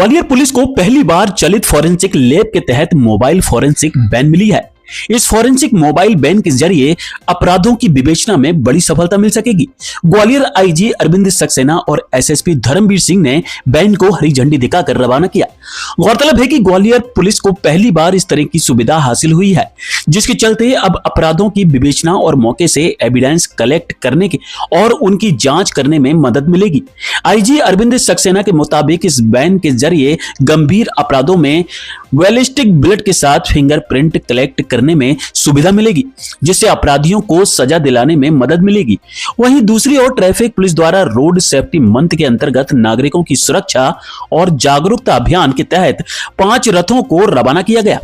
Gwalior police को पहली बार चलित फॉरेंसिक लैब के तहत मोबाइल फॉरेंसिक वैन मिली है। इस फॉरेंसिक मोबाइल वैन के जरिए अपराधों की विवेचना में बड़ी सफलता मिल सकेगी। ग्वालियर आईजी अरविंद सक्सेना और एसएसपी धर्मवीर सिंह ने वैन को हरी झंडी दिखाकर रवाना किया। गौरतलब है कि ग्वालियर पुलिस को पहली बार इस तरह की सुविधा हासिल हुई है, जिसके चलते अब अपराधों की विवेचना और मौके से एविडेंस कलेक्ट करने के और उनकी जांच करने में मदद मिलेगी। आईजी अरविंद सक्सेना के मुताबिक इस वैन के जरिए गंभीर अपराधों में बैलिस्टिक बुलेट के साथ फिंगरप्रिंट कलेक्ट करने में सुविधा मिलेगी, जिससे अपराधियों को सजा दिलाने में मदद मिलेगी। वहीं दूसरी ओर ट्रैफिक पुलिस द्वारा रोड सेफ्टी मंथ के अंतर्गत नागरिकों की सुरक्षा और जागरूकता अभियान के तहत 5 रथों को रवाना किया गया।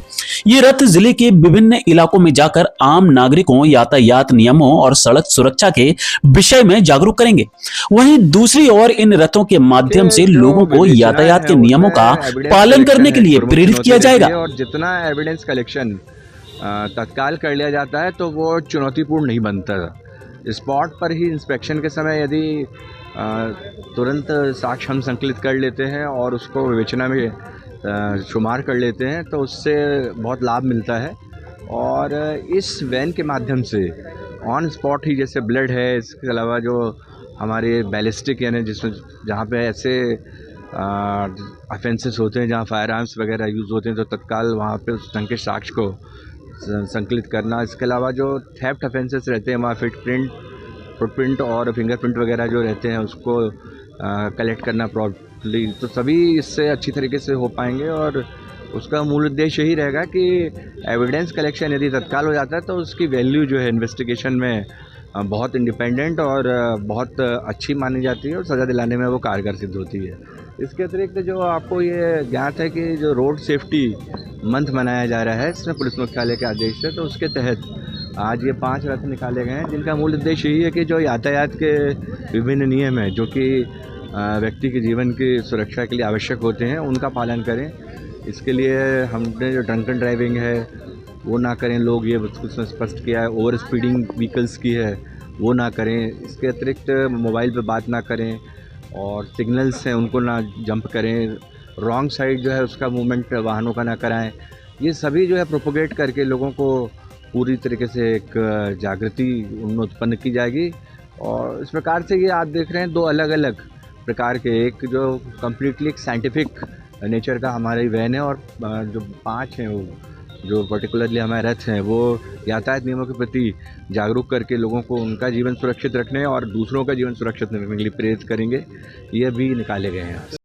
ये रथ जिले के विभिन्न इलाकों में जाकर आम नागरिकों यातायात नियमों और सड़क सुरक्षा के विषय में जागरूक करेंगे। वहीं दूसरी ओर इन रथों के माध्यम से लोगों को यातायात के नियमों का पालन करने के लिए प्रेरित किया जाएगा। और जितना एविडेंस कलेक्शन तत्काल कर लिया जाता है तो वो चुनौतीपूर्ण नहीं बनता। स्पॉट पर ही इंस्पेक्शन के समय यदि तुरंत साक्ष्य हम संकलित कर लेते हैं और उसको विवेचना में शुमार कर लेते हैं तो उससे बहुत लाभ मिलता है। और इस वैन के माध्यम से ऑन स्पॉट ही जैसे ब्लड है, इसके अलावा जो हमारे बैलिस्टिक यानी जिसमें जहाँ पे ऐसे ऑफेंसेस होते हैं जहाँ फायर आर्म्स वगैरह यूज़ होते हैं तो तत्काल वहाँ पे उस ढंग के साक्ष्य को संकलित करना। इसके अलावा जो थेफ्ट ऑफेंसेस रहते हैं वहाँ फुटप्रिंट और फिंगरप्रिंट वगैरह जो रहते हैं उसको कलेक्ट करना प्रॉपर्ली, तो सभी इससे अच्छी तरीके से हो पाएंगे। और उसका मूल उद्देश्य यही रहेगा कि एविडेंस कलेक्शन यदि तत्काल हो जाता है तो उसकी वैल्यू जो है इन्वेस्टिगेशन में बहुत इंडिपेंडेंट और बहुत अच्छी मानी जाती है और सज़ा दिलाने में वो कारगर सिद्ध होती है। इसके अतिरिक्त जो आपको ये ज्ञात है कि जो रोड सेफ्टी मंथ मनाया जा रहा है इसमें पुलिस मुख्यालय के आदेश से, तो उसके तहत आज ये 5 रथ निकाले गए हैं जिनका मूल उद्देश्य यही है कि जो यातायात के विभिन्न नियम हैं जो कि व्यक्ति के जीवन की सुरक्षा के लिए आवश्यक होते हैं उनका पालन करें। इसके लिए हमने जो ड्रंकन ड्राइविंग है वो ना करें, लोग ये उसमें स्पष्ट किया है। ओवर स्पीडिंग व्हीकल्स की है वो ना करें। इसके अतिरिक्त मोबाइल पे बात ना करें और सिग्नल्स हैं उनको ना जंप करें। रॉन्ग साइड जो है उसका मूवमेंट वाहनों का ना कराएं। ये सभी जो है प्रोपोगेट करके लोगों को पूरी तरीके से एक जागृति उनमें उत्पन्न की जाएगी। और इस प्रकार से ये आप देख रहे हैं 2 अलग अलग प्रकार के, एक जो कम्प्लीटली एक साइंटिफिक नेचर का हमारी वैन है और जो 5 हैं वो जो पर्टिकुलरली हमारे रथ हैं वो यातायात नियमों के प्रति जागरूक करके लोगों को उनका जीवन सुरक्षित रखने और दूसरों का जीवन सुरक्षित रखने के लिए प्रेरित करेंगे। ये भी निकाले गए हैं।